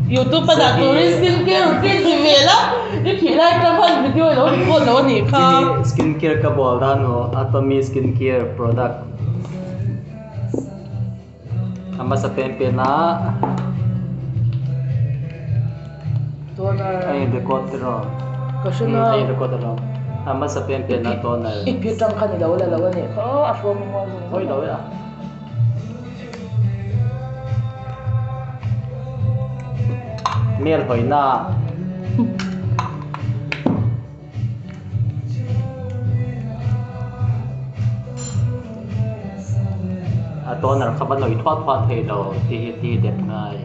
YouTube pada Atomy Skincare routine emaila ni khilai travel video lo record lo ni kha skincare ka bol dan no Atomy Skincare product ama sa pen na toner ay record ro kasuna ay record ro ama sa pen na toner ipitang kan lo la lo ni kha afro mo oi lo ya miel hoi na toner khaban noi thwa thei lo ti det ngai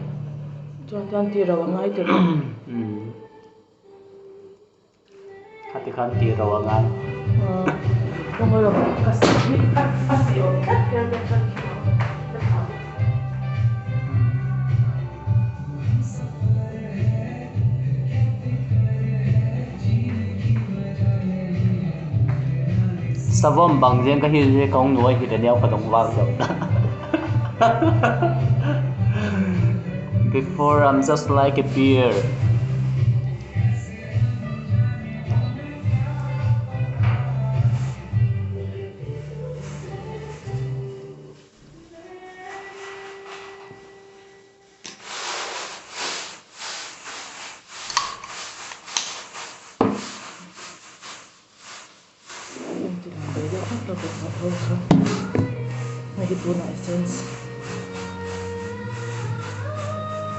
chuan ti ro ngai te khati khan ti ro ngai không có được savom bang jeng ka hi je kong nuai hi de deu ka dong wang so before I'm just like a beer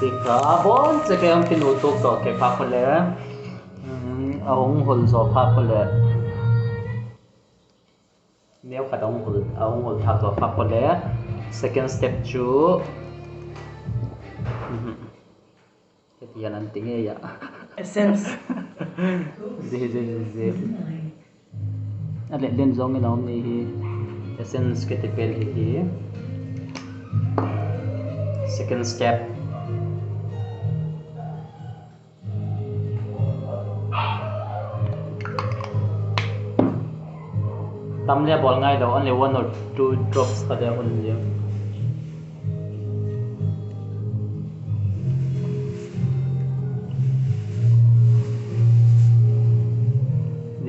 tika bon se ke am pinu tok so ke pha khole ahong hol so pha khole neu ka dong hol ahong hol tha so pha khole second step chu yan an tinge ya essence ze ale len zong na om ni essence ke te pel hi second step tam le bol ngai do only 1 or 2 drops ka de on je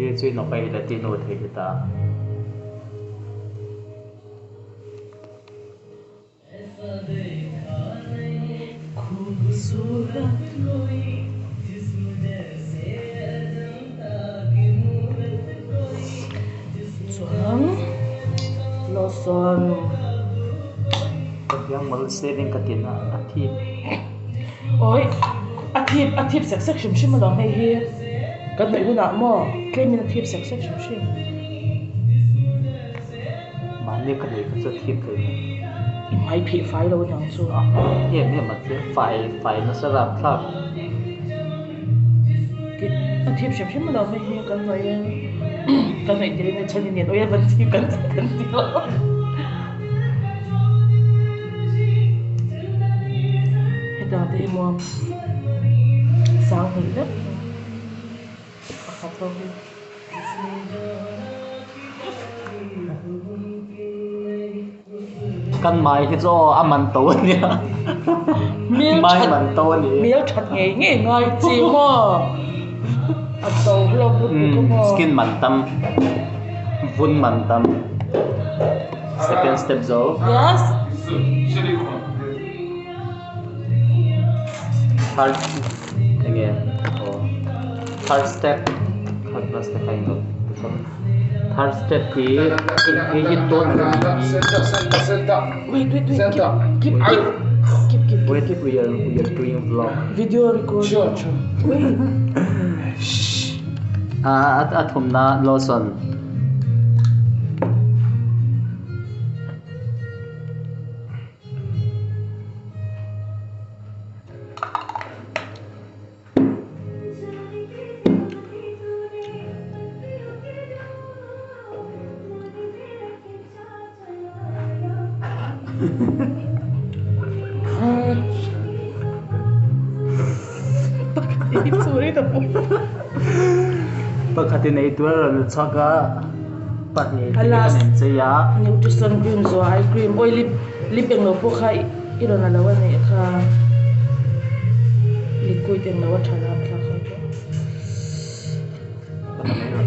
ye chui no pai la ti no the ta lotion yang mal saving katina athi oi athip section shim lo mai hi kan nei huna mo claim in athip section shim mane ka nei ka thip kai mai phi file lo nang chu ye me ma se file na sarap thap ki athip shim lo mai hi kan nei dire na chani ne oi ban ti kan ti lo dati mo sang hila akatobi kan mai hi zo aman to nia mai man to ni miêu chặt nghe ngai chi mo ato lo bu mo skin man tam vun man tam second step zo yes third again third step third step kind of third step ki ton wait keep wait we are doing vlog video record wait at humna lotion sorry to pakati na ito ran tsaka patni kanen saya nutrition cream zo eye cream oil lip lipeng lo po kha iro na lawan ne kha liquid yang lawan cara apa kau? Kata merah.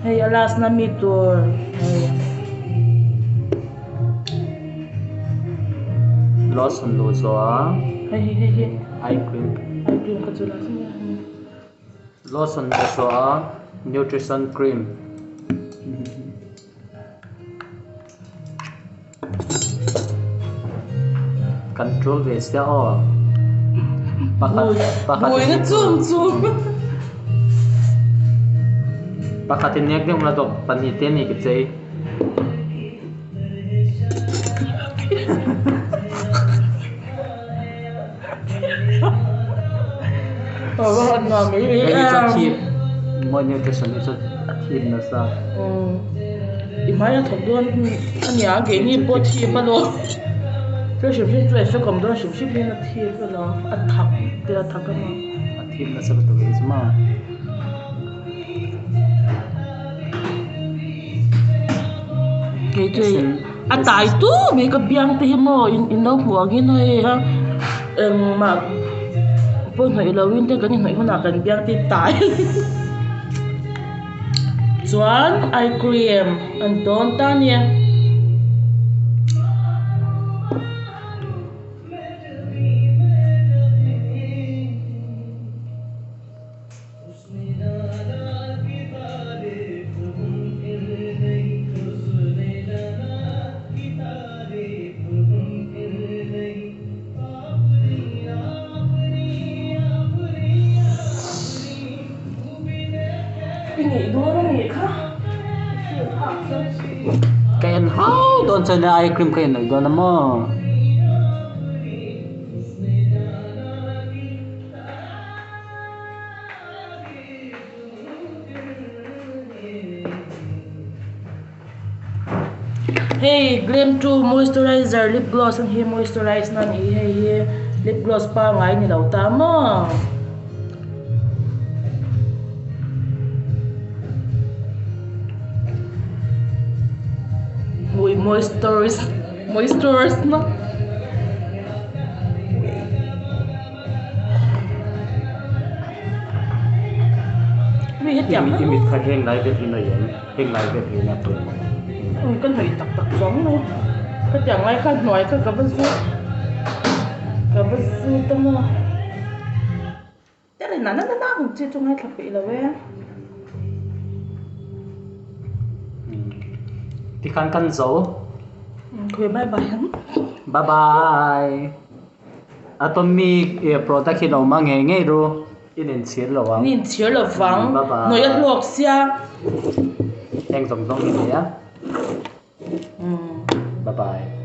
Hey, alas na mitur. Lotion lo so Hey. eye cream. Eye cream kecuali sini. Lotion lo so nutrition cream. Control base dia oh. Boy na zoom. Pakatin niya yung mga panitin ni kasi. Bawa namin. It's a keep. Mo nutrition it's a keep na sa. Imaya thokdon anya ge ni po thi pa lo. Cho shim shim tue so kom don shim shim ni na thi pa lo. Athak te athak ma. Keep na sa to is ma. Cái gì? À tại tú mấy cái biang thì mo in đâu mua cái này ha. Mà bữa nay là win thế cái này không nào cần biang thì tại. Chuan eye cream and don't tan nha. Kaya how doon sa na eye cream kayo na doon mo. Hey, Glam 2 moisturizer lip gloss ang hi moisturize na ni hey lip gloss pa ngai ni daw tama. Uy, moisturize na. Vì hết chậm Imit ka heng lai bet ina yen. Heng lai bet ina po. cái này tặc giống luôn. Cái chẳng ai khác nói cái vật su tâm mà. Cái này nó không chơi trong hai thập bị là về. Thì kan zo. Thôi bye bye hắn. Bye bye. Atomy product hi lo ma nge ro. Inin chiar lo wa. Nhìn chiếu là vắng. Bye bye. Nói ăn luộc xia. Heng zong zong ni ya. Bye bye.